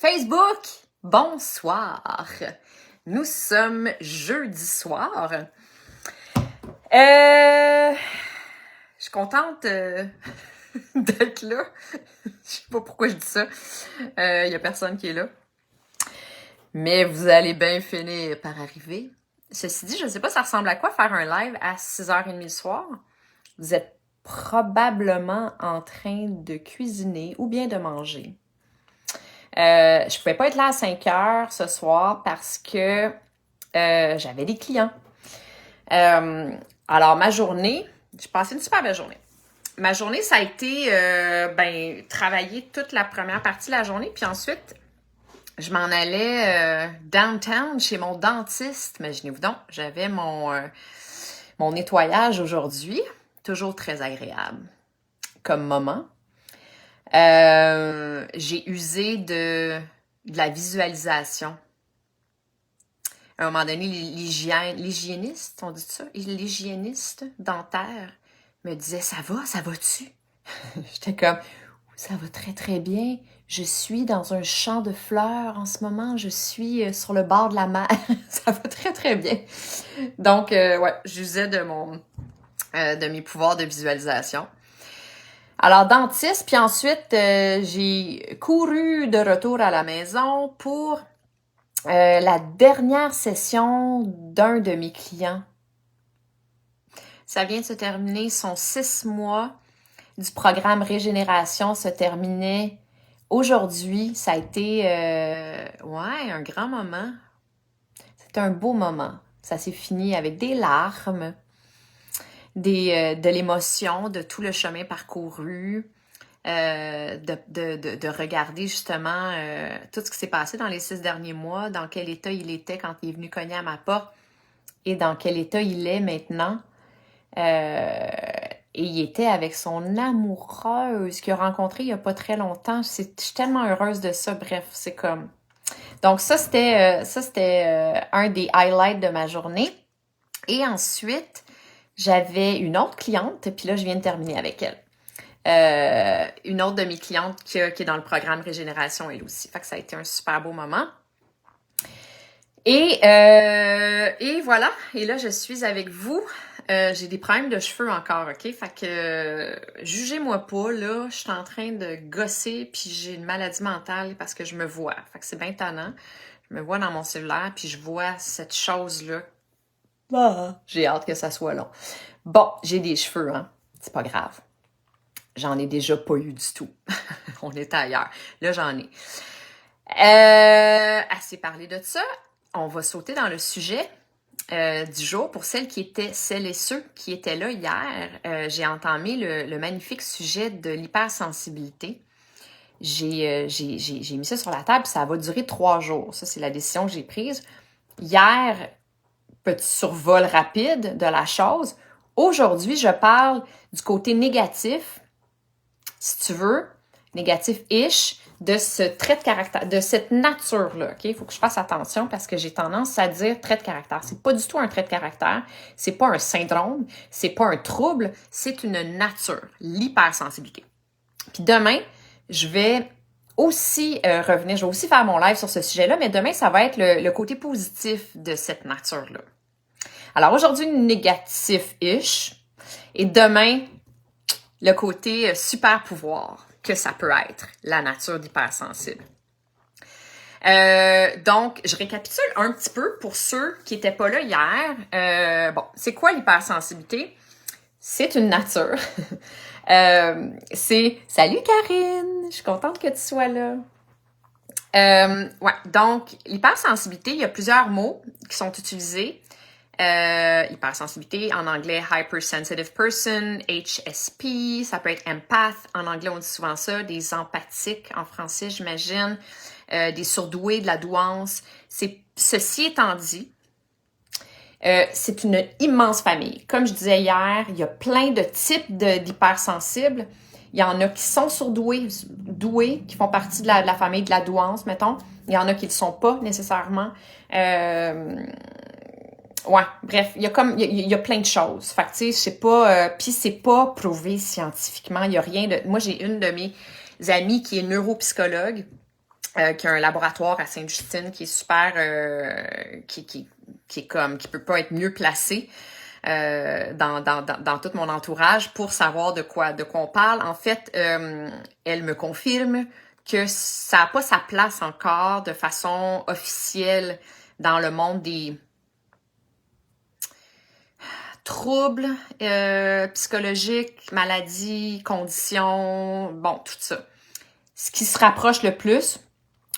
Facebook, bonsoir. Nous sommes jeudi soir. Je suis contente d'être là. Je sais pas pourquoi je dis ça. Il y a personne qui est là. Mais vous allez bien finir par arriver. Ceci dit, je ne sais pas ça ressemble à quoi faire un live à 6h30 le soir. Vous êtes probablement en train de cuisiner ou bien de manger. Je pouvais pas être là à 5h ce soir parce que j'avais des clients. Alors, ma journée, j'ai passé une super belle journée. Ma journée, ça a été travailler toute la première partie de la journée, puis ensuite, je m'en allais downtown chez mon dentiste. Imaginez-vous donc, j'avais mon nettoyage aujourd'hui. Toujours très agréable comme moment. J'ai usé de la visualisation. À un moment donné, l'hygiéniste, on dit ça? L'hygiéniste dentaire me disait « Ça va-tu? » J'étais comme « Ça va très très bien. Je suis dans un champ de fleurs en ce moment. Je suis sur le bord de la mer. Ça va très très bien. » Donc, j'usais de mes pouvoirs de visualisation. Alors, dentiste, puis ensuite, j'ai couru de retour à la maison pour la dernière session d'un de mes clients. Ça vient de se terminer, son 6 mois du programme Régénération se terminait aujourd'hui. Ça a été, un grand moment. C'était un beau moment. Ça s'est fini avec des larmes, de l'émotion, de tout le chemin parcouru, de regarder justement tout ce qui s'est passé dans les 6 derniers mois, dans quel état il était quand il est venu cogner à ma porte et dans quel état il est maintenant. Et il était avec son amoureuse qu'il a rencontré il n'y a pas très longtemps. Je suis tellement heureuse de ça. Bref, c'est comme... Donc ça, c'était un des highlights de ma journée. Et ensuite, j'avais une autre cliente, puis là, je viens de terminer avec elle. Une autre de mes clientes qui est dans le programme Régénération, elle aussi. Fait que ça a été un super beau moment. Et voilà. Et là, je suis avec vous. J'ai des problèmes de cheveux encore, OK? Fait que jugez-moi pas, là. Je suis en train de gosser, puis j'ai une maladie mentale parce que je me vois. Fait que c'est bien tannant. Je me vois dans mon cellulaire, puis je vois cette chose-là. J'ai hâte que ça soit long. Bon, j'ai des cheveux, hein? C'est pas grave. J'en ai déjà pas eu du tout. On était ailleurs. Là, j'en ai. Assez parlé de ça. On va sauter dans le sujet du jour. Pour celles et ceux qui étaient là hier, j'ai entamé le magnifique sujet de l'hypersensibilité. J'ai mis ça sur la table, ça va durer 3 jours. Ça, c'est la décision que j'ai prise. Hier, petit survol rapide de la chose. Aujourd'hui, je parle du côté négatif, si tu veux, négatif-ish, de ce trait de caractère, de cette nature-là, OK? Il faut que je fasse attention parce que j'ai tendance à dire trait de caractère. C'est pas du tout un trait de caractère, c'est pas un syndrome, c'est pas un trouble, c'est une nature, l'hypersensibilité. Puis demain, je vais aussi revenir, je vais aussi faire mon live sur ce sujet-là, mais demain, ça va être le côté positif de cette nature-là. Alors aujourd'hui, négatif-ish, et demain, le côté super pouvoir que ça peut être, la nature d'hypersensible. Donc, je récapitule un petit peu pour ceux qui n'étaient pas là hier. C'est quoi l'hypersensibilité? C'est une nature. Salut Karine! Je suis contente que tu sois là. Donc, l'hypersensibilité, il y a plusieurs mots qui sont utilisés. Hypersensibilité, en anglais, hypersensitive person, HSP, ça peut être empath, en anglais on dit souvent ça, des empathiques, en français j'imagine, des surdoués, de la douance. Ceci étant dit, c'est une immense famille. Comme je disais hier, il y a plein de types d'hypersensibles. Il y en a qui sont surdoués, qui font partie de la famille de la douance, mettons. Il y en a qui ne le sont pas nécessairement. Bref, il y a plein de choses. Fait que, tu sais, je sais pas, puis c'est pas prouvé scientifiquement, il y a rien de... Moi, j'ai une de mes amies qui est neuropsychologue, qui a un laboratoire à Sainte-Justine qui est super, qui est comme, qui peut pas être mieux placé dans tout mon entourage pour savoir de quoi on parle. En fait, elle me confirme que ça n'a pas sa place encore de façon officielle dans le monde des troubles psychologiques, maladies, conditions, bon, tout ça. Ce qui se rapproche le plus,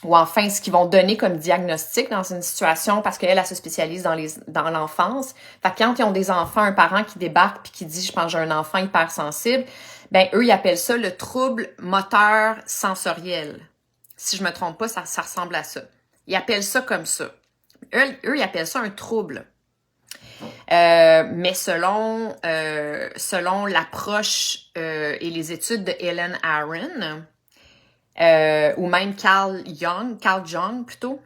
ou enfin ce qu'ils vont donner comme diagnostic dans une situation, parce qu'elle, elle se spécialise dans l'enfance. Fait que quand ils ont des enfants, un parent qui débarque puis qui dit « je pense que j'ai un enfant hypersensible », ben eux, ils appellent ça le trouble moteur sensoriel. Si je me trompe pas, ça ressemble à ça. Ils appellent ça comme ça. Eux, ils appellent ça un trouble. Mais selon l'approche et les études de Helen Aron, ou même Carl Jung plutôt,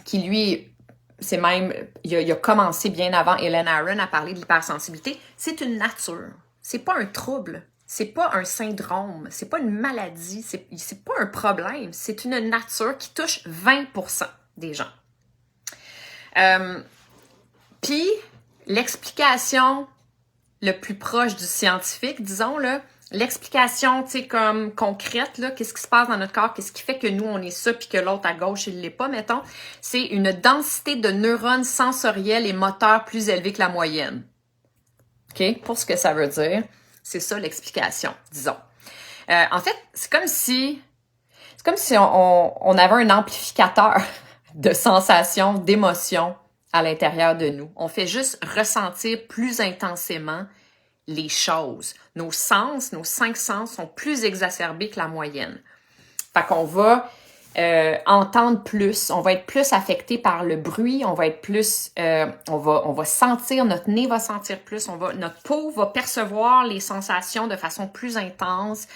qui lui, c'est même, il a commencé bien avant Helen Aron à parler de l'hypersensibilité. C'est une nature, c'est pas un trouble, c'est pas un syndrome, c'est pas une maladie, c'est pas un problème, c'est une nature qui touche 20% des gens. Puis, l'explication le plus proche du scientifique, disons, là, l'explication, tu sais, comme concrète, là, qu'est-ce qui se passe dans notre corps, qu'est-ce qui fait que nous, on est ça, puis que l'autre à gauche, il l'est pas, mettons, c'est une densité de neurones sensoriels et moteurs plus élevée que la moyenne. OK? Pour ce que ça veut dire, c'est ça l'explication, disons. En fait, c'est comme si on avait un amplificateur de sensations, d'émotions à l'intérieur de nous. On fait juste ressentir plus intensément les choses. Nos sens, nos 5 sens sont plus exacerbés que la moyenne. Fait qu'on va entendre plus, on va être plus affecté par le bruit, on va être plus, on va sentir, notre nez va sentir plus, notre peau va percevoir les sensations de façon plus intense.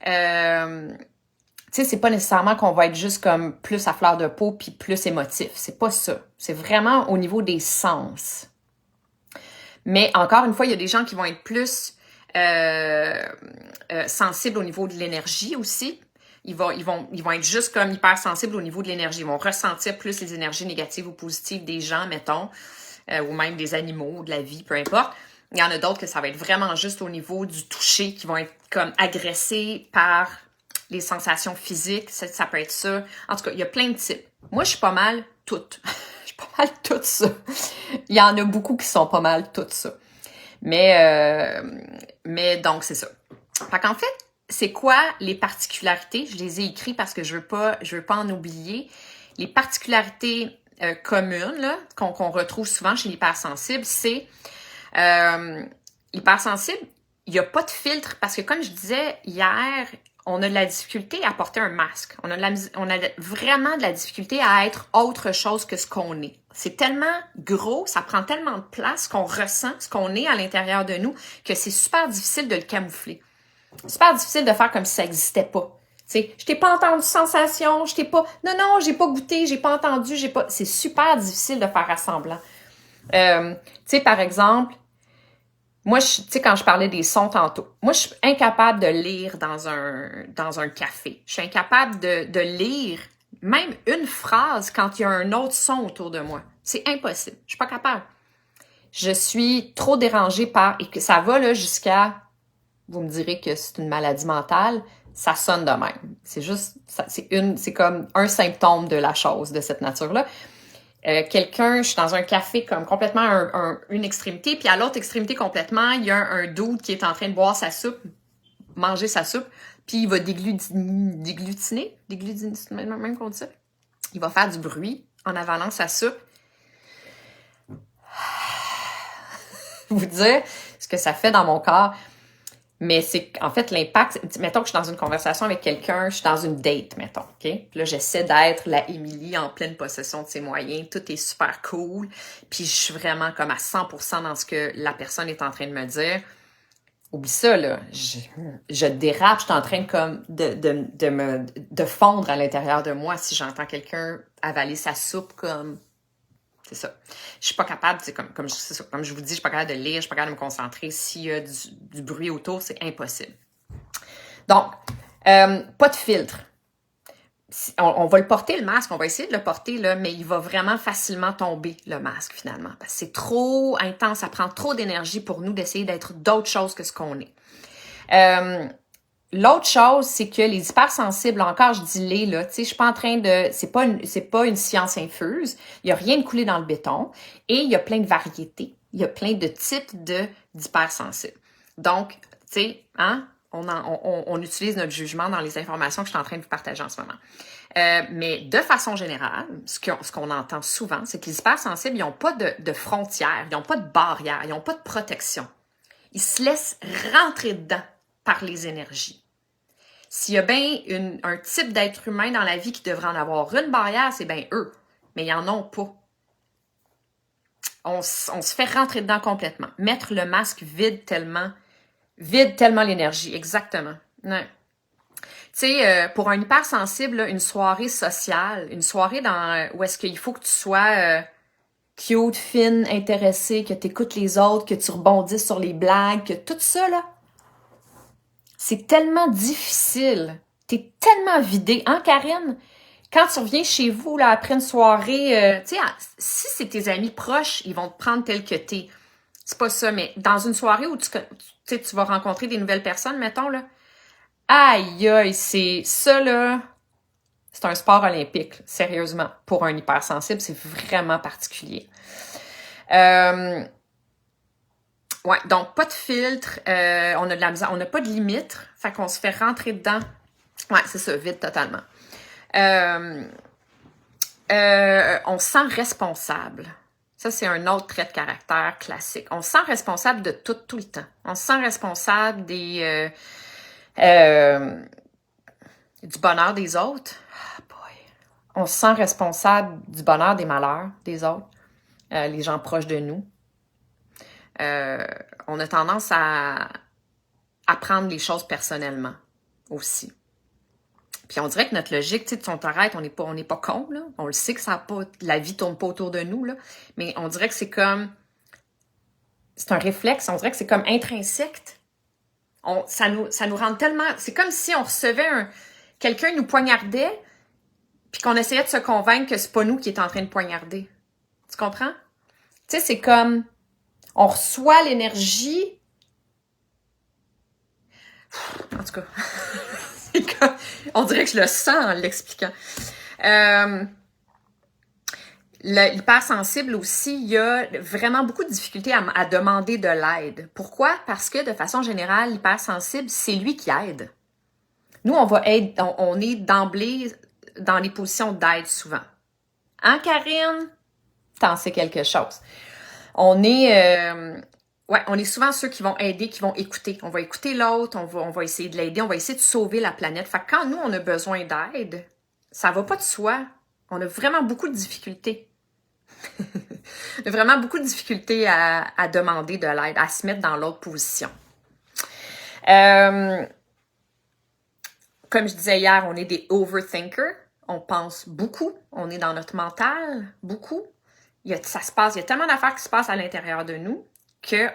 Tu sais, c'est pas nécessairement qu'on va être juste comme plus à fleur de peau puis plus émotif. C'est pas ça. C'est vraiment au niveau des sens. Mais encore une fois, il y a des gens qui vont être plus sensibles au niveau de l'énergie aussi. Ils vont être juste comme hypersensibles au niveau de l'énergie. Ils vont ressentir plus les énergies négatives ou positives des gens, mettons, ou même des animaux, de la vie, peu importe. Il y en a d'autres que ça va être vraiment juste au niveau du toucher, qui vont être comme agressés par les sensations physiques. Ça peut être ça. En tout cas, il y a plein de types. Moi, je suis pas mal toutes. Je suis pas mal toutes ça. Il y en a beaucoup qui sont pas mal toutes ça. Mais donc, c'est ça. Fait qu'en fait, c'est quoi les particularités? Je les ai écrites parce que je veux pas en oublier. Les particularités communes là, qu'on retrouve souvent chez l'hypersensible, c'est l'hypersensible, il n'y a pas de filtre parce que comme je disais hier, on a de la difficulté à porter un masque. On a vraiment de la difficulté à être autre chose que ce qu'on est. C'est tellement gros, ça prend tellement de place qu'on ressent ce qu'on est à l'intérieur de nous que c'est super difficile de le camoufler. Super difficile de faire comme si ça n'existait pas. Tu sais, je t'ai pas entendu sensation, je t'ai pas... Non, j'ai pas goûté, j'ai pas entendu, j'ai pas... C'est super difficile de faire assemblant. Tu sais, par exemple, moi, tu sais, quand je parlais des sons tantôt, moi, je suis incapable de lire dans un café. Je suis incapable de lire même une phrase quand il y a un autre son autour de moi. C'est impossible. Je suis pas capable. Je suis trop dérangée par... Et que ça va là jusqu'à... Vous me direz que c'est une maladie mentale. Ça sonne de même. C'est juste... c'est comme un symptôme de la chose, de cette nature-là. Je suis dans un café comme complètement une extrémité, puis à l'autre extrémité complètement, il y a un dude qui est en train de boire sa soupe, manger sa soupe, puis il va déglutiner, c'est même qu'on dit ça. Il va faire du bruit en avalant sa soupe. Vous dire ce que ça fait dans mon corps. Mais c'est, en fait, l'impact, mettons que je suis dans une conversation avec quelqu'un, je suis dans une date, mettons, OK? Puis là, j'essaie d'être la Émilie en pleine possession de ses moyens, tout est super cool, puis je suis vraiment comme à 100% dans ce que la personne est en train de me dire. Oublie ça, là, je dérape, je suis en train de fondre à l'intérieur de moi si j'entends quelqu'un avaler sa soupe comme... C'est ça. Je suis pas capable, comme je vous dis, je suis pas capable de lire, je suis pas capable de me concentrer. S'il y a du bruit autour, c'est impossible. Donc, pas de filtre. on va le porter, le masque, on va essayer de le porter, là, mais il va vraiment facilement tomber, le masque, finalement. Parce que c'est trop intense, ça prend trop d'énergie pour nous d'essayer d'être d'autres choses que ce qu'on est. L'autre chose, c'est que les hypersensibles, encore je dis les, là, tu sais, je suis pas en train de... C'est pas une science infuse, il y a rien de coulé dans le béton, et il y a plein de variétés, il y a plein de types d'hypersensibles. Donc, tu sais, hein, on utilise notre jugement dans les informations que je suis en train de vous partager en ce moment. Mais de façon générale, ce qu'on entend souvent, c'est que les hypersensibles, ils n'ont pas de frontières, ils n'ont pas de barrières, ils n'ont pas de protection. Ils se laissent rentrer dedans par les énergies. S'il y a bien un type d'être humain dans la vie qui devrait en avoir une barrière, c'est bien eux. Mais ils n'en ont pas. On se fait rentrer dedans complètement. Mettre le masque vide tellement l'énergie. Exactement. Ouais. Tu sais, pour un hypersensible, là, une soirée sociale, une soirée où est-ce qu'il faut que tu sois cute, fine, intéressée, que tu écoutes les autres, que tu rebondisses sur les blagues, que tout ça, là, c'est tellement difficile. T'es tellement vidé. Hein, Karine? Quand tu reviens chez vous, là, après une soirée, tu sais, si c'est tes amis proches, ils vont te prendre tel que t'es. C'est pas ça, mais dans une soirée où tu vas rencontrer des nouvelles personnes, mettons, là, aïe, aïe, c'est ça, là, c'est un sport olympique, sérieusement. Pour un hypersensible, c'est vraiment particulier. Ouais, donc pas de filtre, on a de la misère, on n'a pas de limite, fait qu'on se fait rentrer dedans. Ouais, c'est ça, vide totalement. On se sent responsable. Ça, c'est un autre trait de caractère classique. On se sent responsable de tout le temps. On se sent responsable du bonheur des autres. Oh boy. On se sent responsable du bonheur des malheurs des autres, les gens proches de nous. On a tendance à prendre les choses personnellement aussi. Puis on dirait que notre logique, tu sais, on t'arrête, on n'est pas con, là. On le sait que la vie tourne pas autour de nous, là. Mais on dirait que c'est un réflexe, on dirait que c'est comme intrinsèque. Ça nous rend tellement... C'est comme si on recevait quelqu'un nous poignardait, puis qu'on essayait de se convaincre que c'est pas nous qui est en train de poignarder. Tu comprends? Tu sais, c'est comme... On reçoit l'énergie... En tout cas... On dirait que je le sens en l'expliquant. L'hypersensible aussi, il y a vraiment beaucoup de difficultés à demander de l'aide. Pourquoi? Parce que de façon générale, l'hypersensible, c'est lui qui aide. Nous, on est d'emblée dans les positions d'aide souvent. Hein, Karine? T'en sais quelque chose. On est souvent ceux qui vont aider, qui vont écouter. On va écouter l'autre, on va essayer de l'aider, on va essayer de sauver la planète. Fait que quand nous, on a besoin d'aide, ça va pas de soi. On a vraiment beaucoup de difficultés. On a vraiment beaucoup de difficultés à demander de l'aide, à se mettre dans l'autre position. Comme je disais hier, on est des overthinkers. On pense beaucoup. On est dans notre mental, beaucoup. Il y a tellement d'affaires qui se passent à l'intérieur de nous que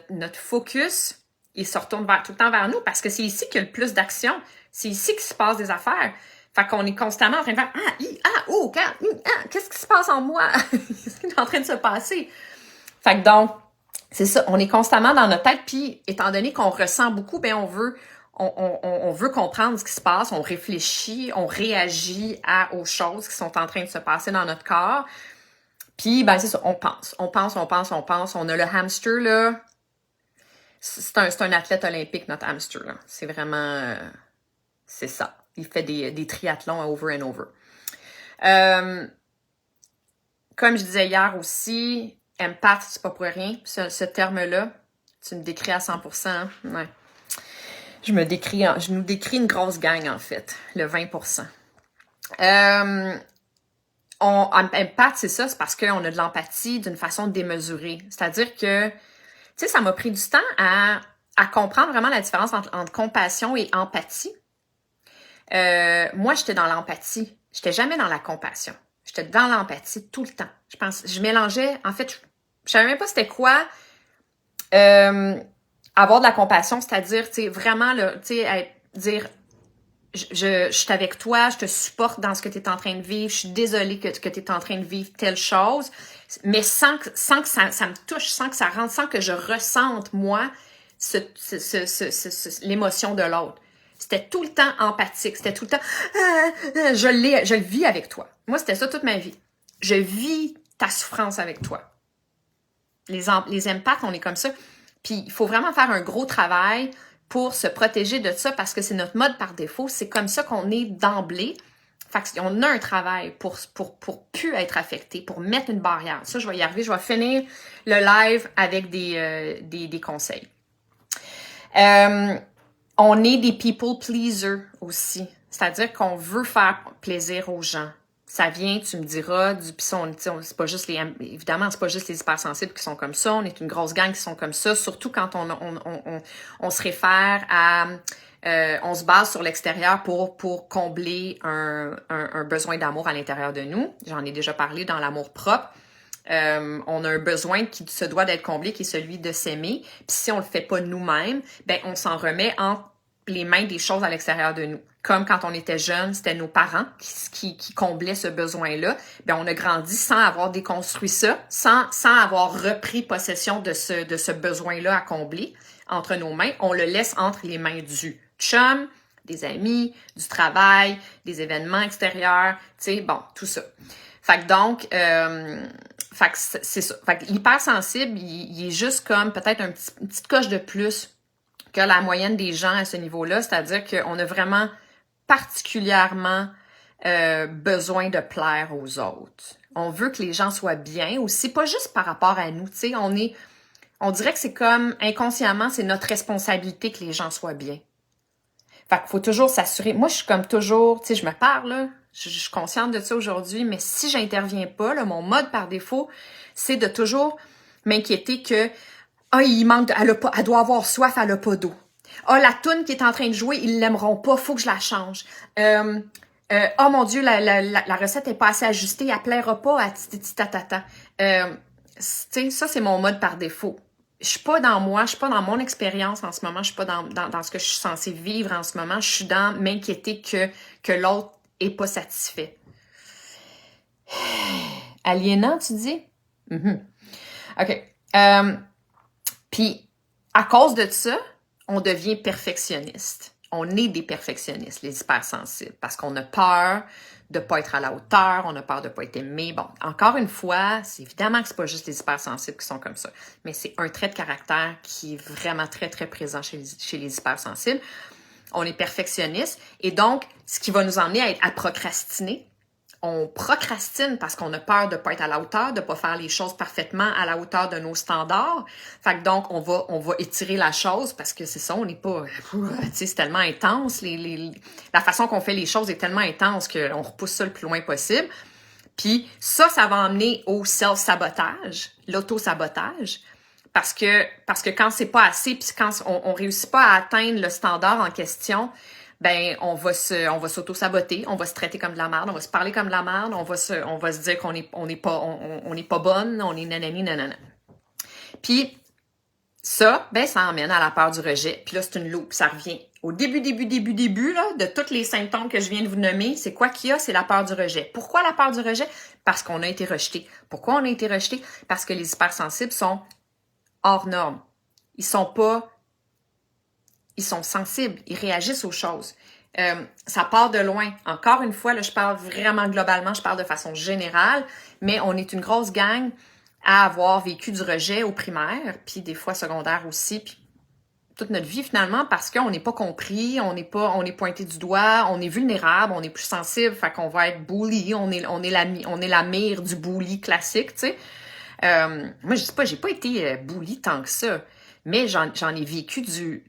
notre focus, il se retourne tout le temps vers nous parce que c'est ici qu'il y a le plus d'action. C'est ici qu'il se passe des affaires. Fait qu'on est constamment en train de faire qu'est-ce qui se passe en moi? Qu'est-ce qui est en train de se passer? Fait que donc, c'est ça, on est constamment dans notre tête, puis étant donné qu'on ressent beaucoup, ben on veut comprendre ce qui se passe, on réfléchit, on réagit aux choses qui sont en train de se passer dans notre corps. Puis, ben c'est ça, on pense. On a le hamster, là. C'est un athlète olympique, notre hamster, là. C'est vraiment... c'est ça. Il fait des triathlons over and over. Comme je disais hier aussi, empath, c'est pas pour rien. Ce terme-là, tu me décris à 100%. Hein? Ouais. Je nous décris une grosse gang, en fait, le 20%. Empath, c'est ça, c'est parce qu'on a de l'empathie d'une façon démesurée. C'est-à-dire que, tu sais, ça m'a pris du temps à comprendre vraiment la différence entre compassion et empathie. Moi, j'étais dans l'empathie. J'étais jamais dans la compassion. J'étais dans l'empathie tout le temps. Je mélangeais, en fait, je savais même pas c'était quoi avoir de la compassion, c'est-à-dire, tu sais, vraiment, là, tu sais, dire je suis avec toi, je te supporte dans ce que tu es en train de vivre, je suis désolée que tu es en train de vivre telle chose, mais sans que ça me touche, sans que ça rentre, sans que je ressente, moi, l'émotion de l'autre. C'était tout le temps empathique, c'était tout le temps je le vis avec toi. Moi, c'était ça toute ma vie. Je vis ta souffrance avec toi. Les empathes, on est comme ça. Puis il faut vraiment faire un gros travail pour se protéger de ça parce que c'est notre mode par défaut. C'est comme ça qu'on est d'emblée. Fait qu'on a un travail pour plus être affecté, pour mettre une barrière. Ça, je vais y arriver. Je vais finir le live avec des conseils. On est des people pleasers aussi. C'est-à-dire qu'on veut faire plaisir aux gens. Ça vient, tu me diras, puis c'est pas juste évidemment, c'est pas juste les hypersensibles qui sont comme ça. On est une grosse gang qui sont comme ça, surtout quand on se réfère à, on se base sur l'extérieur pour combler un besoin d'amour à l'intérieur de nous. J'en ai déjà parlé dans l'amour propre. On a un besoin qui se doit d'être comblé, qui est celui de s'aimer. Puis si on le fait pas nous-mêmes, ben on s'en remet entre les mains des choses à l'extérieur de nous. Comme quand on était jeune, c'était nos parents qui comblaient ce besoin-là. Ben on a grandi sans avoir déconstruit ça, sans avoir repris possession de ce besoin-là à combler entre nos mains. On le laisse entre les mains du chum, des amis, du travail, des événements extérieurs, tu sais, bon, tout ça. Fait que donc, fait que c'est ça. Fait que l'hypersensible, il est juste comme peut-être une petite coche de plus que la moyenne des gens à ce niveau-là, c'est-à-dire qu'on a vraiment particulièrement besoin de plaire aux autres. On veut que les gens soient bien aussi, pas juste par rapport à nous, tu sais, on dirait que c'est comme inconsciemment, c'est notre responsabilité que les gens soient bien. Fait qu'il faut toujours s'assurer. Moi, je suis comme toujours, tu sais, je me parle, là, je suis consciente de ça aujourd'hui, mais si j'interviens pas, là, mon mode par défaut, c'est de toujours m'inquiéter que il manque, elle doit avoir soif, elle a pas d'eau. La toune qui est en train de jouer, ils l'aimeront pas, faut que je la change. Oh mon Dieu, la recette est pas assez ajustée, elle plaira pas à tititatata. Tu sais, ça c'est mon mode par défaut. Je suis pas dans moi, je suis pas dans mon expérience en ce moment, je suis pas dans ce que je suis censée vivre en ce moment, je suis dans m'inquiéter que l'autre est pas satisfait. Aliénant, tu dis? OK. Puis, à cause de ça, on devient perfectionniste. On est des perfectionnistes, les hypersensibles, parce qu'on a peur de ne pas être à la hauteur, on a peur de ne pas être aimé. Bon, encore une fois, c'est évidemment que c'est pas juste les hypersensibles qui sont comme ça, mais c'est un trait de caractère qui est vraiment très, très présent chez les hypersensibles. On est perfectionniste et donc, ce qui va nous emmener à procrastiner. On procrastine parce qu'on a peur de ne pas être à la hauteur, de ne pas faire les choses parfaitement à la hauteur de nos standards. Fait que donc, on va étirer la chose parce que c'est ça, on n'est pas... Tu sais, c'est tellement intense. La façon qu'on fait les choses est tellement intense qu'on repousse ça le plus loin possible. Puis ça va emmener au self-sabotage, l'auto-sabotage. Parce que quand c'est pas assez, puis quand on réussit pas à atteindre le standard en question, ben on va s'auto-saboter, on va se traiter comme de la merde, on va se parler comme de la merde, on va se dire qu'on est pas bonne, on est nanani nanana. Puis ça, ben ça emmène à la peur du rejet. Puis là, c'est une loupe, ça revient. Au début là, de tous les symptômes que je viens de vous nommer, c'est quoi qu'il y a? C'est la peur du rejet. Pourquoi la peur du rejet? Parce qu'on a été rejeté. Pourquoi on a été rejeté? Parce que les hypersensibles sont hors normes. Ils sont sensibles, ils réagissent aux choses. Ça part de loin. Encore une fois, là, je parle vraiment globalement, je parle de façon générale, mais on est une grosse gang à avoir vécu du rejet au primaire, puis des fois secondaire aussi, puis toute notre vie finalement, parce qu'on n'est pas compris, on est pointé du doigt, on est vulnérable, on est plus sensible, fait qu'on va être bully, on est la mire du bully classique, tu sais. Moi, je sais pas, j'ai pas été bully tant que ça, mais j'en ai vécu du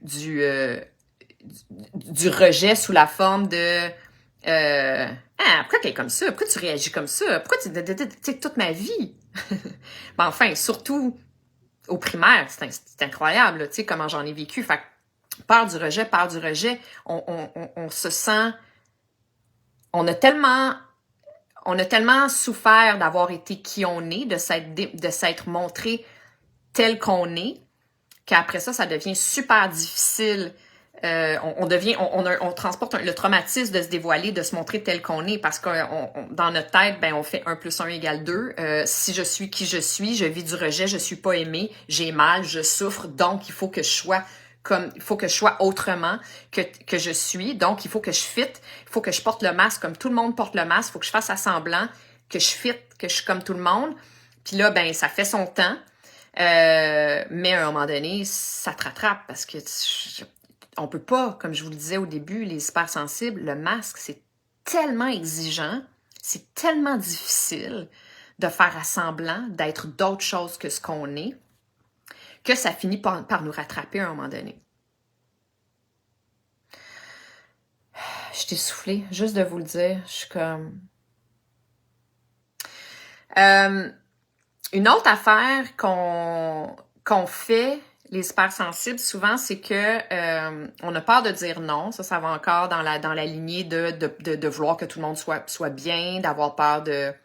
rejet sous la forme de pourquoi t'es comme ça? Pourquoi tu réagis comme ça? Pourquoi tu sais, toute ma vie? Ben, enfin, surtout au primaire, c'est incroyable, tu sais, comment j'en ai vécu. Fait que, peur du rejet, on se sent... On a tellement souffert d'avoir été qui on est, de s'être montré tel qu'on est, qu'après ça devient super difficile on transporte le traumatisme de se dévoiler, de se montrer tel qu'on est, parce que dans notre tête, ben on fait 1 + 1 = 2. Si je suis qui je suis, je vis du rejet, je suis pas aimée, j'ai mal, je souffre, donc il faut que je sois autrement que je suis. Donc, il faut que je fit, il faut que je porte le masque comme tout le monde porte le masque, il faut que je fasse semblant que je fit, que je suis comme tout le monde. Puis là, ben ça fait son temps. Mais à un moment donné, ça te rattrape parce que on peut pas, comme je vous le disais au début, les hypersensibles, le masque, c'est tellement exigeant, c'est tellement difficile de faire semblant d'être d'autre chose que ce qu'on est, que ça finit par nous rattraper à un moment donné. Je suis essoufflée, juste de vous le dire, je suis comme... Une autre affaire qu'on fait, les hypersensibles, souvent, c'est que on a peur de dire non. Ça va encore dans la lignée de vouloir que tout le monde soit bien, d'avoir peur de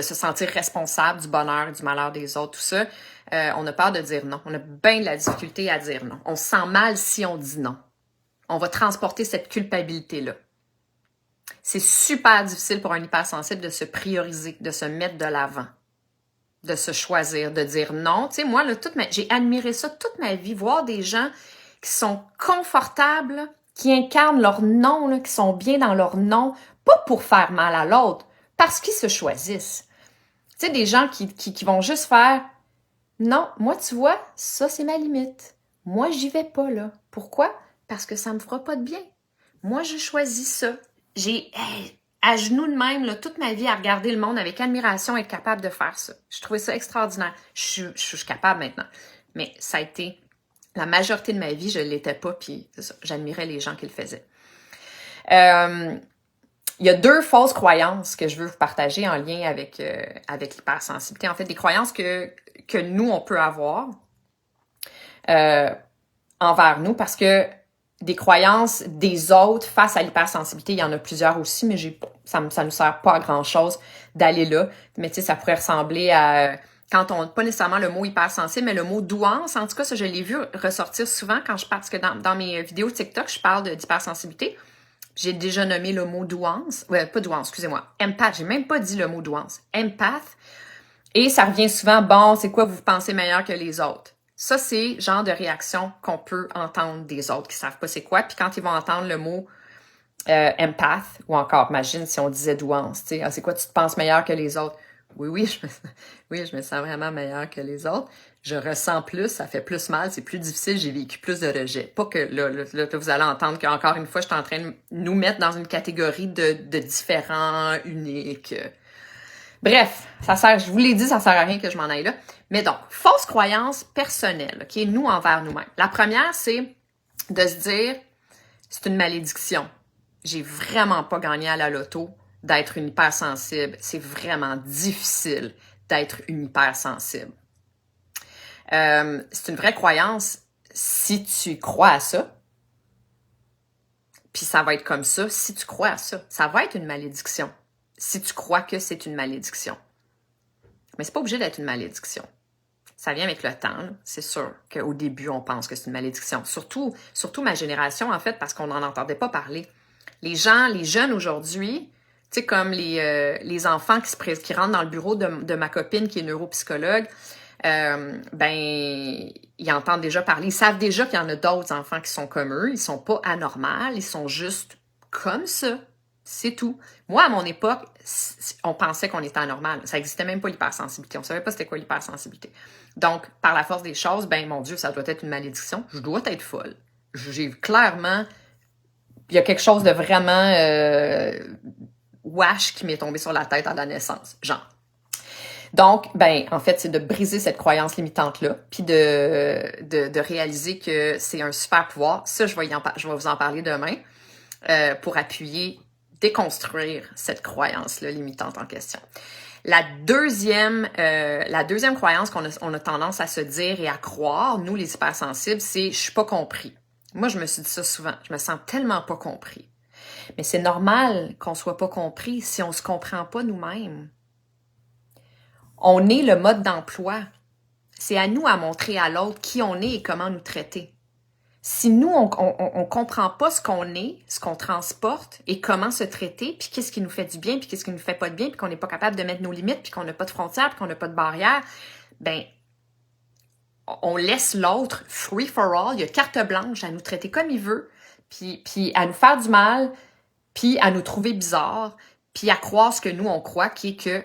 se sentir responsable du bonheur et du malheur des autres, tout ça. On a peur de dire non. On a bien de la difficulté à dire non. On se sent mal si on dit non. On va transporter cette culpabilité-là. C'est super difficile pour un hypersensible de se prioriser, de se mettre de l'avant, de se choisir, de dire non. Tu sais, moi, là, j'ai admiré ça toute ma vie, voir des gens qui sont confortables, qui incarnent leur non, là, qui sont bien dans leur non, pas pour faire mal à l'autre, parce qu'ils se choisissent. Tu sais, des gens qui vont juste faire « Non, moi, tu vois, ça, c'est ma limite. Moi, j'y vais pas, là. Pourquoi? Parce que ça me fera pas de bien. Moi, je choisis ça. J'ai... à genoux de même, là, toute ma vie, à regarder le monde avec admiration, être capable de faire ça. Je trouvais ça extraordinaire. Je suis capable maintenant. Mais ça a été... La majorité de ma vie, je ne l'étais pas, puis j'admirais les gens qui le faisaient. Il y a 2 fausses croyances que je veux vous partager en lien avec l'hypersensibilité. En fait, des croyances que nous, on peut avoir envers nous, parce que des croyances des autres face à l'hypersensibilité, il y en a plusieurs aussi, mais ça nous sert pas à grand-chose d'aller là. Mais tu sais, ça pourrait ressembler à... Quand on... Pas nécessairement le mot hypersensible, mais le mot douance. En tout cas, ça, je l'ai vu ressortir souvent quand je parle... Parce que dans mes vidéos TikTok, je parle d'hypersensibilité. J'ai déjà nommé le mot douance. Ouais, pas douance, excusez-moi. Empath. J'ai même pas dit le mot douance. Empath. Et ça revient souvent, bon, c'est quoi vous pensez meilleur que les autres? Ça, c'est le genre de réaction qu'on peut entendre des autres qui savent pas c'est quoi. Puis quand ils vont entendre le mot empath, ou encore, imagine si on disait douance, tu sais, ah, c'est quoi, tu te penses meilleur que les autres? Oui, je me sens vraiment meilleur que les autres. Je ressens plus, ça fait plus mal, c'est plus difficile, j'ai vécu plus de rejet. Pas que là vous allez entendre qu'encore une fois, je suis en train de nous mettre dans une catégorie de différents, uniques. Bref, je vous l'ai dit, ça sert à rien que je m'en aille là. Mais donc, fausse croyance personnelle, OK, nous envers nous-mêmes. La première, c'est de se dire, c'est une malédiction. J'ai vraiment pas gagné à la loto d'être une hypersensible. C'est vraiment difficile d'être une hypersensible. C'est une vraie croyance si tu crois à ça. Puis ça va être comme ça si tu crois à ça. Ça va être une malédiction si tu crois que c'est une malédiction. Mais c'est pas obligé d'être une malédiction. Ça vient avec le temps. C'est sûr qu'au début, on pense que c'est une malédiction. Surtout ma génération, en fait, parce qu'on n'en entendait pas parler. Les jeunes aujourd'hui, tu sais, comme les enfants qui rentrent dans le bureau de ma copine qui est neuropsychologue, ils entendent déjà parler. Ils savent déjà qu'il y en a d'autres enfants qui sont comme eux. Ils sont pas anormaux. Ils sont juste comme ça. C'est tout. Moi, à mon époque, on pensait qu'on était anormal. Ça n'existait même pas l'hypersensibilité. On savait pas c'était quoi l'hypersensibilité. Donc, par la force des choses, mon Dieu, ça doit être une malédiction. Je dois être folle. J'ai clairement... Il y a quelque chose de vraiment wash qui m'est tombé sur la tête à la naissance. Genre. Donc, en fait, c'est de briser cette croyance limitante-là, puis de réaliser que c'est un super pouvoir. Ça, je vais vous en parler demain pour déconstruire cette croyance-là limitante en question. La deuxième croyance qu'on a tendance à se dire et à croire, nous les hypersensibles, c'est « je suis pas compris ». Moi, je me suis dit ça souvent. Je me sens tellement pas compris. Mais c'est normal qu'on soit pas compris si on se comprend pas nous-mêmes. On est le mode d'emploi. C'est à nous à montrer à l'autre qui on est et comment nous traiter. Si nous, on comprend pas ce qu'on est, ce qu'on transporte et comment se traiter, puis qu'est-ce qui nous fait du bien, puis qu'est-ce qui nous fait pas de bien, puis qu'on n'est pas capable de mettre nos limites, puis qu'on n'a pas de frontières, puis qu'on n'a pas de barrières, ben on laisse l'autre free for all, il y a carte blanche à nous traiter comme il veut, puis à nous faire du mal, puis à nous trouver bizarres, puis à croire ce que nous, on croit, qui est que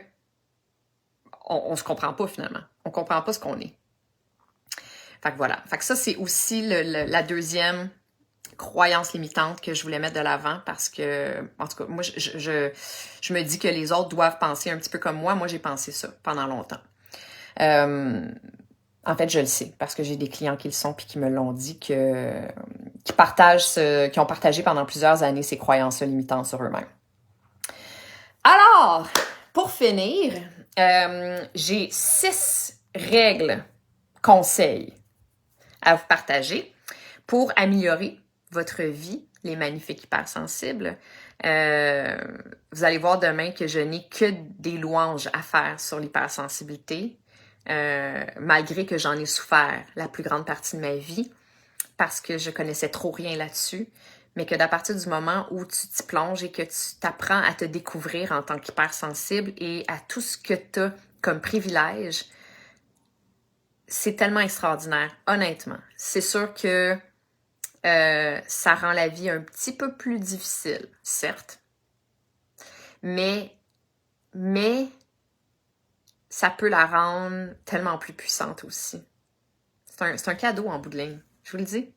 on se comprend pas finalement. On comprend pas ce qu'on est. Fait que voilà. Fait que ça, c'est aussi la deuxième croyance limitante que je voulais mettre de l'avant parce que, en tout cas, moi, je me dis que les autres doivent penser un petit peu comme moi. Moi, j'ai pensé ça pendant longtemps. En fait, je le sais parce que j'ai des clients qui le sont puis qui me l'ont dit qui ont partagé pendant plusieurs années ces croyances limitantes sur eux-mêmes. Alors, pour finir, j'ai 6 règles, conseils à vous partager pour améliorer votre vie, les magnifiques hypersensibles. Vous allez voir demain que je n'ai que des louanges à faire sur l'hypersensibilité, malgré que j'en ai souffert la plus grande partie de ma vie, parce que je connaissais trop rien là-dessus, mais que d'à partir du moment où tu t'y plonges et que tu t'apprends à te découvrir en tant qu'hypersensible et à tout ce que tu as comme privilège, c'est tellement extraordinaire, honnêtement. C'est sûr que ça rend la vie un petit peu plus difficile, certes, mais ça peut la rendre tellement plus puissante aussi. C'est un cadeau en bout de ligne, je vous le dis.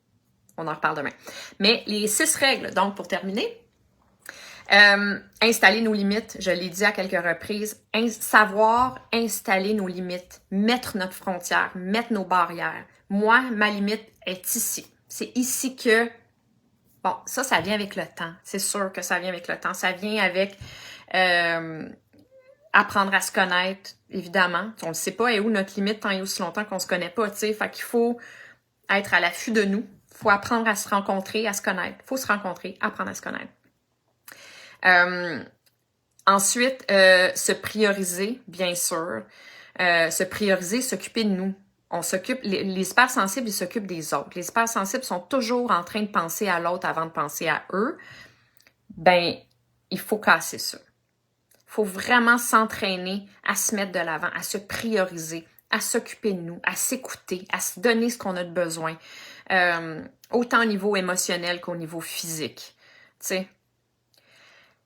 On en reparle demain. Mais les 6 règles, donc pour terminer, installer nos limites, je l'ai dit à quelques reprises, savoir installer nos limites, mettre notre frontière, mettre nos barrières. Moi, ma limite est ici. C'est ici que, bon, ça vient avec le temps. C'est sûr que ça vient avec le temps. Ça vient avec apprendre à se connaître, évidemment. On ne sait pas et où notre limite tant et aussi longtemps qu'on se connaît pas, tu sais. Fait qu'il faut être à l'affût de nous. Il faut apprendre à se rencontrer, à se connaître. Il faut se rencontrer, apprendre à se connaître. Ensuite, se prioriser, bien sûr. Se prioriser, s'occuper de nous. On s'occupe, les hypersensibles, ils s'occupent des autres. Les hypersensibles sont toujours en train de penser à l'autre avant de penser à eux. Ben, il faut casser ça. Il faut vraiment s'entraîner à se mettre de l'avant, à se prioriser, à s'occuper de nous, à s'écouter, à se donner ce qu'on a de besoin. Autant au niveau émotionnel qu'au niveau physique. Tu sais.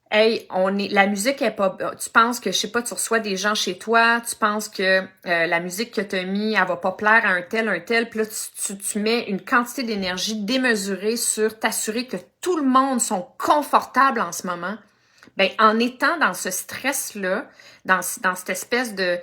Hey, la musique est pas... Tu penses que, je sais pas, tu reçois des gens chez toi, tu penses que la musique que tu as mis, elle va pas plaire à un tel, puis là, tu mets une quantité d'énergie démesurée sur t'assurer que tout le monde sont confortables en ce moment. Ben, en étant dans ce stress-là, dans cette espèce de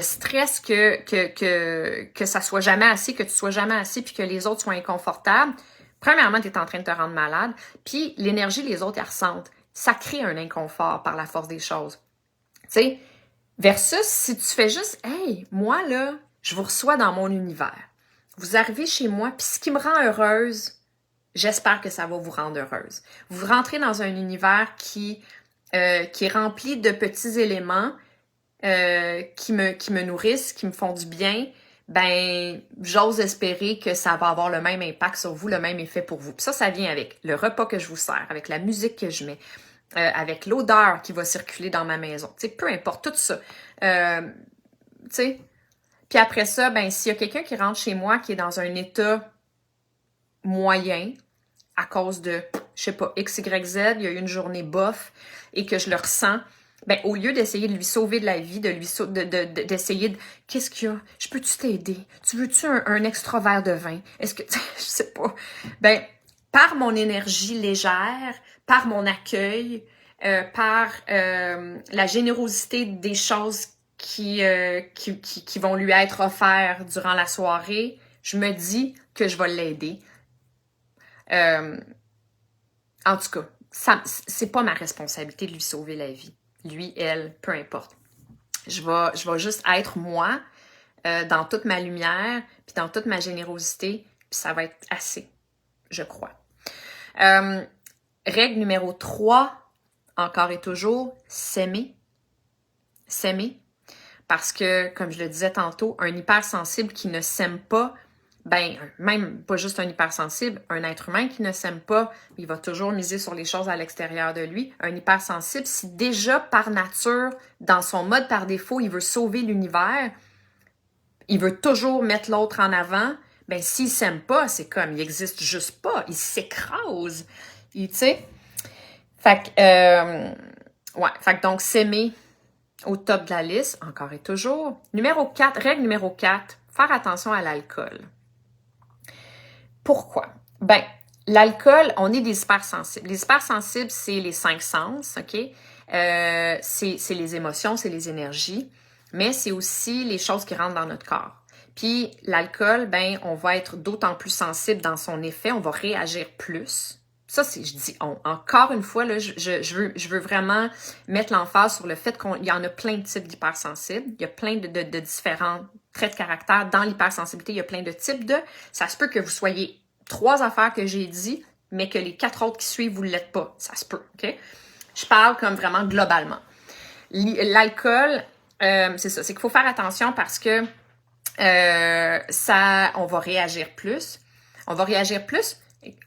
stress que ça soit jamais assez, que tu sois jamais assez, puis que les autres soient inconfortables, premièrement, tu es en train de te rendre malade, puis l'énergie, les autres, elles ressentent. Ça crée un inconfort par la force des choses. Tu sais, versus si tu fais juste, hey, moi, là, je vous reçois dans mon univers. Vous arrivez chez moi, puis ce qui me rend heureuse, j'espère que ça va vous rendre heureuse. Vous rentrez dans un univers qui est rempli de petits éléments qui me nourrissent, qui me font du bien. Ben, j'ose espérer que ça va avoir le même impact sur vous, le même effet pour vous. Puis ça vient avec le repas que je vous sers, avec la musique que je mets, avec l'odeur qui va circuler dans ma maison. Tu sais, peu importe, tout ça. Tu sais. Puis après ça, ben, s'il y a quelqu'un qui rentre chez moi qui est dans un état moyen à cause de, je sais pas, X, Y, Z, il y a eu une journée bof et que je le ressens, ben, au lieu d'essayer de lui sauver de la vie, d'essayer de, qu'est-ce qu'il y a? Je peux-tu t'aider? Tu veux-tu un extra verre de vin? Est-ce que, je sais pas. Ben, par mon énergie légère, par mon accueil, par la générosité des choses qui vont lui être offertes durant la soirée, je me dis que je vais l'aider. En tout cas, c'est pas ma responsabilité de lui sauver la vie. Lui, elle, peu importe. Je vais juste être moi dans toute ma lumière, puis dans toute ma générosité, puis ça va être assez, je crois. Règle numéro 3, encore et toujours, s'aimer. S'aimer. Parce que, comme je le disais tantôt, un hypersensible qui ne s'aime pas ben, même pas juste un hypersensible, un être humain qui ne s'aime pas, il va toujours miser sur les choses à l'extérieur de lui. Un hypersensible, si déjà par nature, dans son mode par défaut, il veut sauver l'univers, il veut toujours mettre l'autre en avant, ben s'il s'aime pas, c'est comme, il existe juste pas, il s'écrase. Tu sais? Fait que, fait que donc s'aimer au top de la liste, encore et toujours. Règle numéro 4, faire attention à l'alcool. Pourquoi? Ben, l'alcool, on est des hypersensibles. Les hypersensibles, c'est les 5 sens, OK? C'est les émotions, c'est les énergies, mais c'est aussi les choses qui rentrent dans notre corps. Puis l'alcool, ben, on va être d'autant plus sensible dans son effet, on va réagir plus. Ça, c'est, je dis on. Encore une fois, là, je veux vraiment mettre l'emphase sur le fait qu'il y en a plein de types d'hypersensibles. Il y a plein de différents traits de caractère. Dans l'hypersensibilité, il y a plein de types de. Ça se peut que vous soyez 3 affaires que j'ai dit, mais que les 4 autres qui suivent, vous ne l'êtes pas. Ça se peut, OK? Je parle comme vraiment globalement. L'alcool, c'est ça. C'est qu'il faut faire attention parce que on va réagir plus. On va réagir plus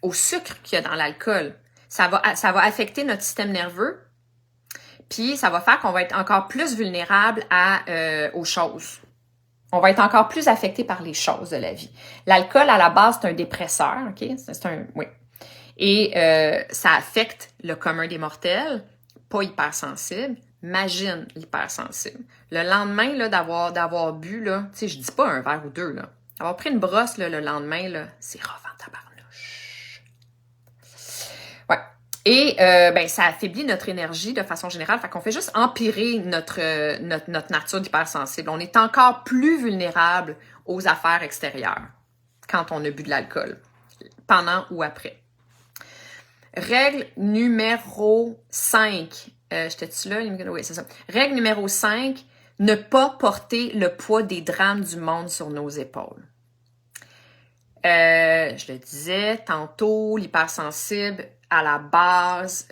au sucre qu'il y a dans l'alcool. Ça va affecter notre système nerveux, puis ça va faire qu'on va être encore plus vulnérable aux choses. On va être encore plus affecté par les choses de la vie. L'alcool, à la base, c'est un dépresseur, OK? Oui. Et ça affecte le commun des mortels, pas hypersensible. Imagine l'hypersensible. Le lendemain là, d'avoir bu, là, tu sais, je dis pas un verre ou deux, là. Avoir pris une brosse là, le lendemain, là, c'est rough en tabarnouche. Ouais. Et ben, ça affaiblit notre énergie de façon générale. Fait qu'on fait juste empirer notre nature d'hypersensible. On est encore plus vulnérable aux affaires extérieures quand on a bu de l'alcool, pendant ou après. Règle numéro 5. J'étais-tu là? Oui, c'est ça. Règle numéro 5. Ne pas porter le poids des drames du monde sur nos épaules. Je le disais tantôt, l'hypersensible, à la base,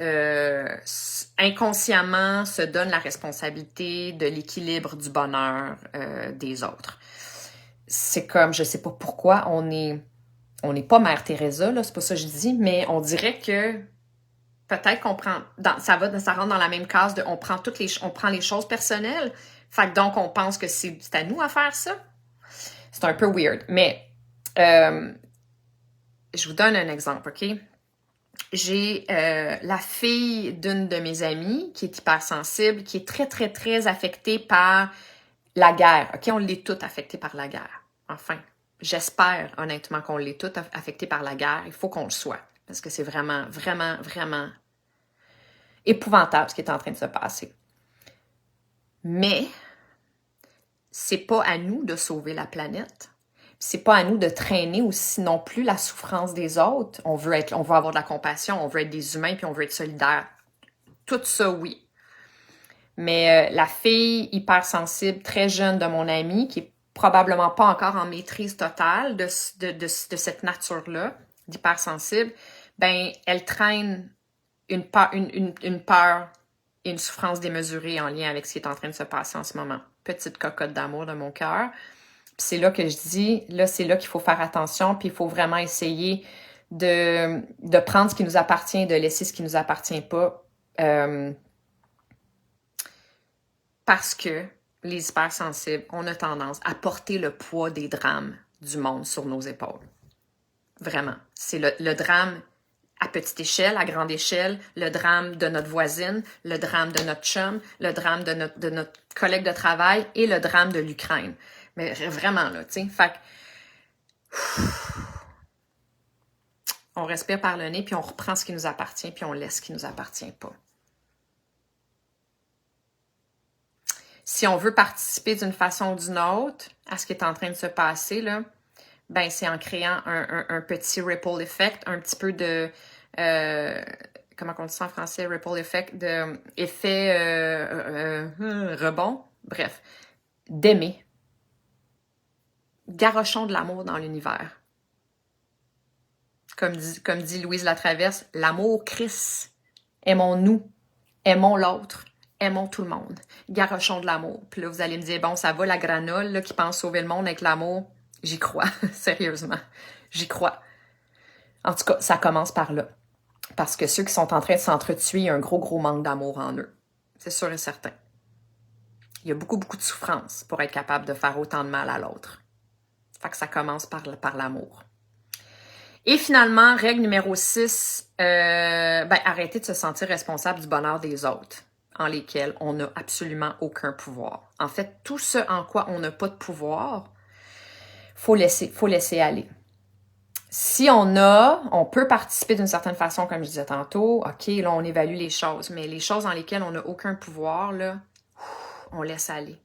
inconsciemment, se donne la responsabilité de l'équilibre du bonheur des autres. C'est comme, je sais pas pourquoi, on n'est pas Mère Teresa, là, c'est pas ça que je dis, mais on dirait que peut-être qu'on prend, ça rentre dans la même case de on prend les choses personnelles, fait que donc on pense que c'est à nous à faire ça. C'est un peu weird, mais je vous donne un exemple, OK? J'ai la fille d'une de mes amies qui est hypersensible, qui est très, très, très affectée par la guerre. OK, on l'est toutes affectées par la guerre. Enfin, j'espère honnêtement qu'on l'est toutes affectées par la guerre. Il faut qu'on le soit. Parce que c'est vraiment, vraiment, vraiment épouvantable ce qui est en train de se passer. Mais c'est pas à nous de sauver la planète. C'est pas à nous de traîner aussi non plus la souffrance des autres. On veut avoir de la compassion, on veut être des humains, puis on veut être solidaires. Tout ça, oui. Mais la fille hypersensible, très jeune de mon amie, qui est probablement pas encore en maîtrise totale de cette nature-là, d'hypersensible, ben elle traîne une peur et une souffrance démesurée en lien avec ce qui est en train de se passer en ce moment. Petite cocotte d'amour de mon cœur. Puis c'est là que je dis, là, c'est là qu'il faut faire attention, puis il faut vraiment essayer de prendre ce qui nous appartient, de laisser ce qui nous appartient pas. Parce que les hypersensibles, on a tendance à porter le poids des drames du monde sur nos épaules. Vraiment. C'est le drame à petite échelle, à grande échelle, le drame de notre voisine, le drame de notre chum, le drame de notre collègue de travail et le drame de l'Ukraine. Mais vraiment, là, tu sais, fait que on respire par le nez, puis on reprend ce qui nous appartient, puis on laisse ce qui nous appartient pas. Si on veut participer d'une façon ou d'une autre à ce qui est en train de se passer, là, ben c'est en créant un petit ripple effect, un petit peu de... comment on dit ça en français? Ripple effect, de effet rebond. Bref, d'aimer. Garochons de l'amour dans l'univers. Comme dit Louise Latraverse, l'amour crisse. Aimons-nous, aimons l'autre, aimons tout le monde. Garochons de l'amour. Puis là, vous allez me dire, bon, ça va la granole là, qui pense sauver le monde avec l'amour. J'y crois, sérieusement. J'y crois. En tout cas, ça commence par là. Parce que ceux qui sont en train de s'entretuer, il y a un gros manque d'amour en eux. C'est sûr et certain. Il y a beaucoup de souffrance pour être capable de faire autant de mal à l'autre. Fait que ça commence par l'amour. Et finalement, règle numéro 6, arrêter de se sentir responsable du bonheur des autres, en lesquels on n'a absolument aucun pouvoir. En fait, tout ce en quoi on n'a pas de pouvoir, faut laisser aller. Si on peut participer d'une certaine façon, comme je disais tantôt, OK, là, on évalue les choses, mais les choses dans lesquelles on n'a aucun pouvoir, là, on laisse aller.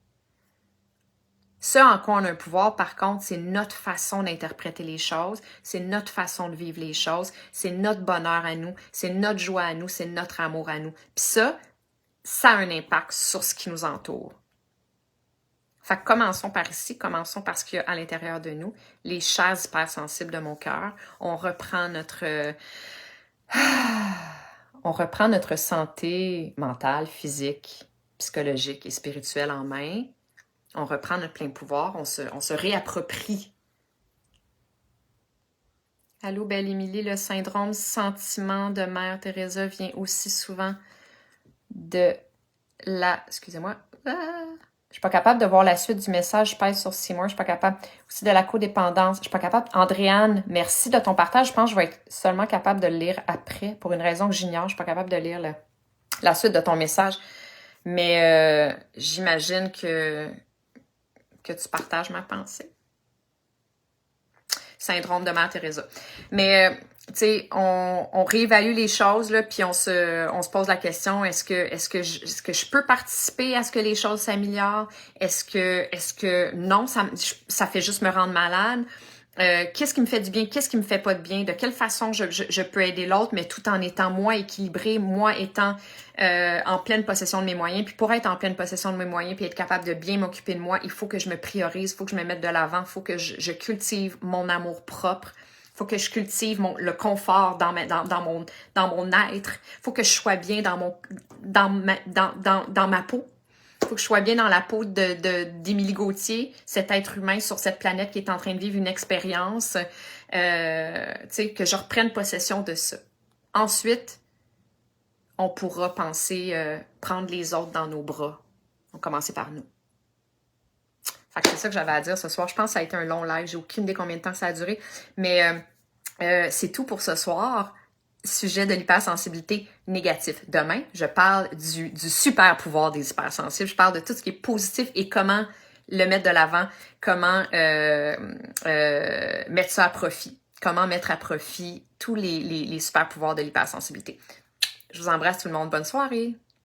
Ce en quoi on a un pouvoir, par contre, c'est notre façon d'interpréter les choses, c'est notre façon de vivre les choses, c'est notre bonheur à nous, c'est notre joie à nous, c'est notre amour à nous. Puis ça a un impact sur ce qui nous entoure. Fait que commençons par ici, commençons par ce qu'il y a à l'intérieur de nous, les chairs hypersensibles de mon cœur. On reprend notre santé mentale, physique, psychologique et spirituelle en main. On reprend notre plein pouvoir, on se réapproprie. Allô, belle Émilie, le syndrome sentiment de Mère Teresa vient aussi souvent de la... Excusez-moi. Je suis pas capable de voir la suite du message. Je pèse sur Seymour. Je suis pas capable. Aussi de la codépendance. Je suis pas capable. Andréane, merci de ton partage. Je pense que je vais être seulement capable de le lire après pour une raison que j'ignore. Je suis pas capable de lire la suite de ton message. Mais j'imagine que tu partages ma pensée. Syndrome de Mère Teresa. Mais, tu sais, on réévalue les choses, là, puis on se pose la question, est-ce que je peux participer à ce que les choses s'améliorent? Est-ce que non, ça fait juste me rendre malade? Qu'est-ce qui me fait du bien? Qu'est-ce qui me fait pas de bien? De quelle façon je peux aider l'autre, mais tout en étant moi équilibré, moi étant en pleine possession de mes moyens. Puis pour être en pleine possession de mes moyens, puis être capable de bien m'occuper de moi, il faut que je me priorise, il faut que je me mette de l'avant, il faut que je cultive mon amour propre. Il faut que je cultive le confort dans mon être. Il faut que je sois bien dans ma peau. Il faut que je sois bien dans la peau d'Émilie Gauthier, cet être humain sur cette planète qui est en train de vivre une expérience, que je reprenne possession de ça. Ensuite, on pourra penser prendre les autres dans nos bras. On va commencer par nous. Fait que c'est ça que j'avais à dire ce soir. Je pense que ça a été un long live. J'ai aucune idée combien de temps ça a duré. Mais c'est tout pour ce soir. Sujet de l'hypersensibilité négatif. Demain, je parle du super pouvoir des hypersensibles. Je parle de tout ce qui est positif et comment le mettre de l'avant, comment mettre ça à profit, comment mettre à profit tous les super pouvoirs de l'hypersensibilité. Je vous embrasse tout le monde. Bonne soirée!